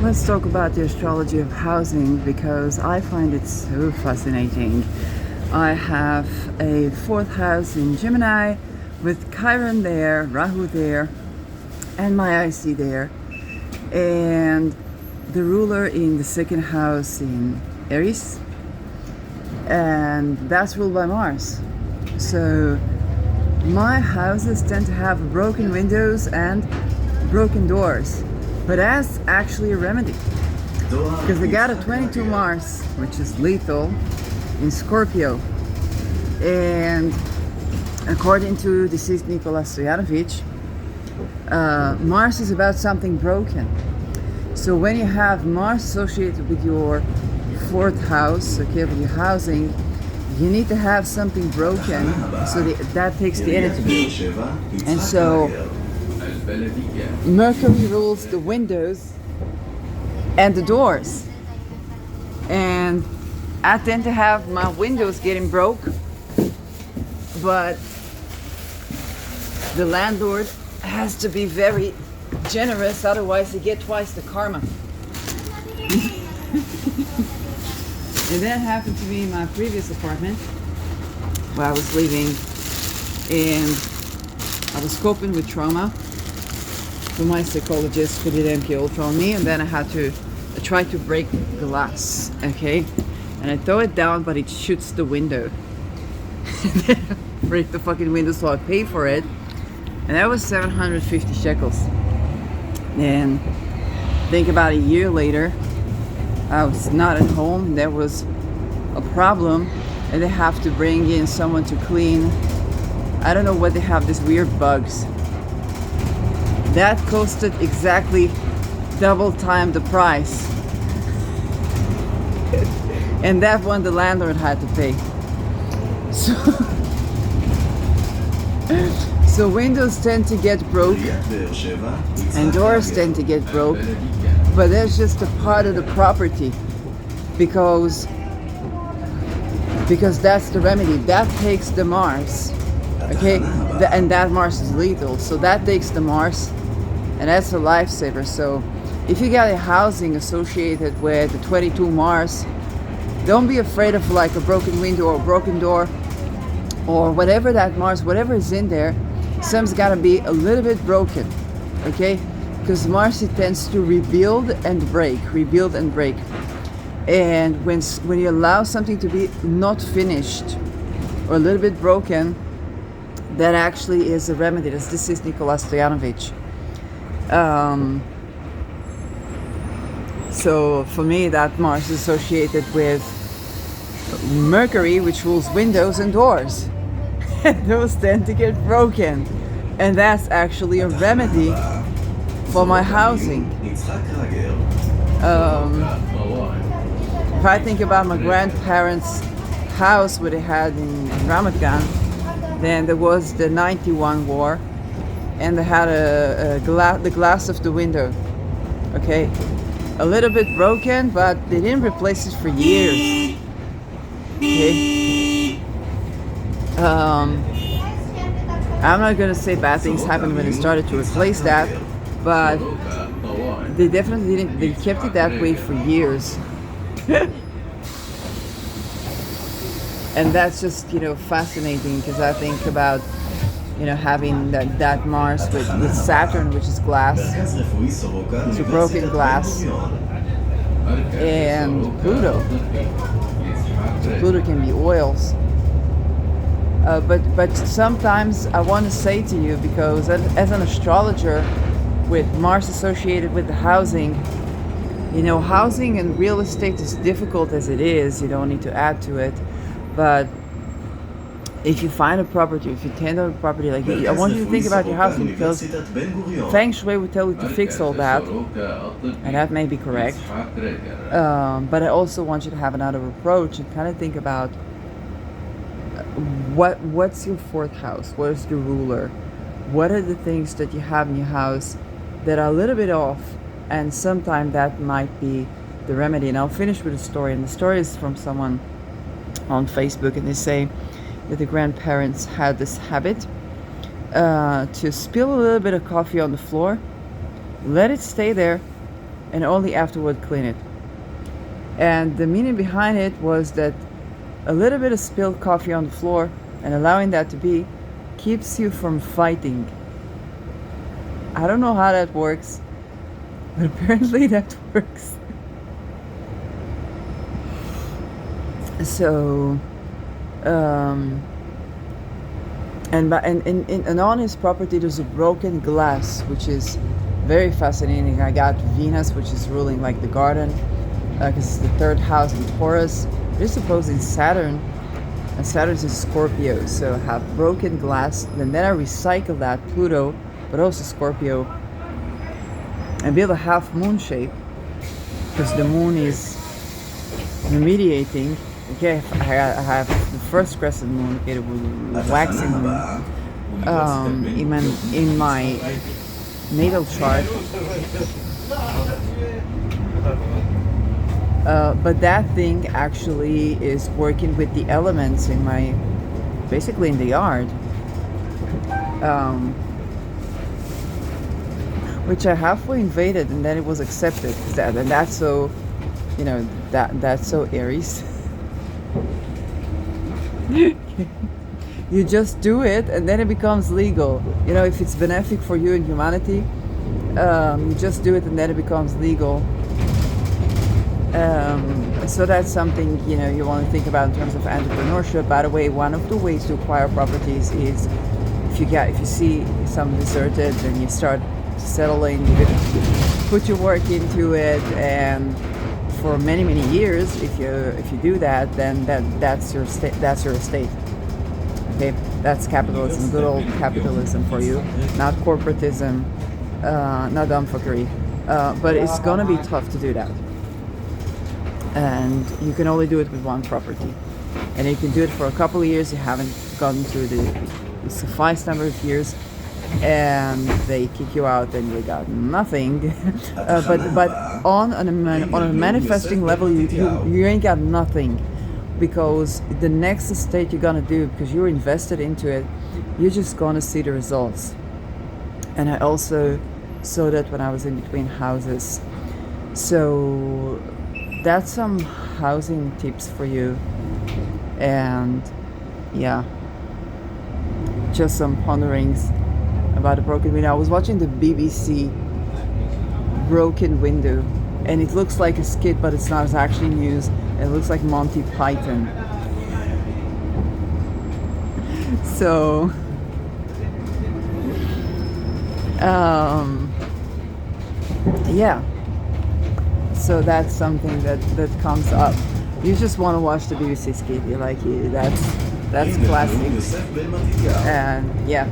Let's talk about the astrology of housing because I find it so fascinating. I have a fourth house in Gemini with Chiron there, Rahu there, and my IC there, and the ruler in the second house in Aries, and that's ruled by Mars. So my houses tend to have broken windows and broken doors, but that's actually a remedy because they got a 22 Mars, which is lethal, in Scorpio, and according to deceased Nikola Stojanovic, Mars is about something broken. So when you have Mars associated with your fourth house, okay, with your housing, you need to have something broken, so that takes the energy. And so Mercury rules the windows and the doors, and I tend to have my windows getting broke, but the landlord has to be very generous, otherwise you get twice the karma. And that happened to me in my previous apartment where I was living, and I was coping with trauma from my psychologist who did MK Ultra on me, and then I tried to break glass, okay? And I throw it down, but it shoots the window. Break the fucking window, so I pay for it. And that was 750 shekels. And think about a year later, I was not at home, there was a problem, and they have to bring in someone to clean. I don't know what they have, these weird bugs. That costed exactly double time the price. And that one the landlord had to pay. So windows tend to get broke and doors tend to get broke, but that's just a part of the property because that's the remedy. That takes the Mars, okay? And that Mars is lethal, so that takes the Mars, and that's a lifesaver. So if you got a housing associated with the 22 Mars, don't be afraid of like a broken window or a broken door or whatever that Mars, whatever is in there, something's gotta be a little bit broken, okay? Because Mars, it tends to rebuild and break. And when you allow something to be not finished or a little bit broken, that actually is a remedy. This is Nikola Stojanovic. So for me, that Mars is associated with Mercury, which rules windows and doors. And those tend to get broken. And that's actually a remedy for my housing. If I think about my grandparents' house, what they had in Ramat Gan, then there was the 91 war, and they had the glass of the window, okay? A little bit broken, but they didn't replace it for years, okay? I'm not gonna say bad things happened when they started to replace that, but they definitely didn't. They kept it that way for years. And that's just, fascinating, because I think about, having that Mars with Saturn, which is glass, it's a broken glass, and Pluto. So Pluto can be oils. But sometimes I want to say to you, because as an astrologer with Mars associated with the housing, housing and real estate, is difficult as it is. You don't need to add to it. But if you find a property, if you tend on a property, like I want you to think about your housing, because Feng Shui would tell you to fix all that, and that may be correct. But I also want you to have another approach and kind of think about what's your fourth house? What is the ruler? What are the things that you have in your house that are a little bit off? And sometimes that might be the remedy. And I'll finish with a story. And the story is from someone on Facebook, and they say that the grandparents had this habit to spill a little bit of coffee on the floor, let it stay there, and only afterward clean it. And the meaning behind it was that a little bit of spilled coffee on the floor and allowing that to be keeps you from fighting. I don't know how that works, but apparently that works. So, and on his property there's a broken glass, which is very fascinating. I got Venus, which is ruling like the garden, because it's the third house in Taurus. They're opposing Saturn, and Saturn's in Scorpio, so I have broken glass. And then I recycle that, Pluto, but also Scorpio, and build a half moon shape, because the moon is remediating. Okay, I have the first crescent moon, okay, the waxing moon, in my natal chart. But that thing actually is working with the elements in my, basically in the yard, which I halfway invaded, and then it was accepted. And that's so, that's so Aries. You just do it, and then it becomes legal. If it's benefic for you and humanity, you just do it, and then it becomes legal. So that's something you want to think about in terms of entrepreneurship. By the way, one of the ways to acquire properties is if you see some deserted, then you start settling, you put your work into it, and for many years, if you do that, then that's your estate. Okay, that's capitalism, good old capitalism for you, not corporatism, not dumbfuckery. But it's gonna be tough to do that. And you can only do it with one property, and you can do it for a couple of years. You haven't gotten through the suffice number of years, and they kick you out, and you got nothing. But on a manifesting level, you ain't got nothing, because the next estate you're gonna do, because you're invested into it, you're just gonna see the results. And I also saw that when I was in between houses. So that's some housing tips for you. And yeah, just some ponderings about a broken window. I was watching the BBC Broken Window, and it looks like a skit, but it's not. It's actually news. It looks like Monty Python. So yeah, so that's something that comes up. You just want to watch the BBC skit. That's classic. And yeah.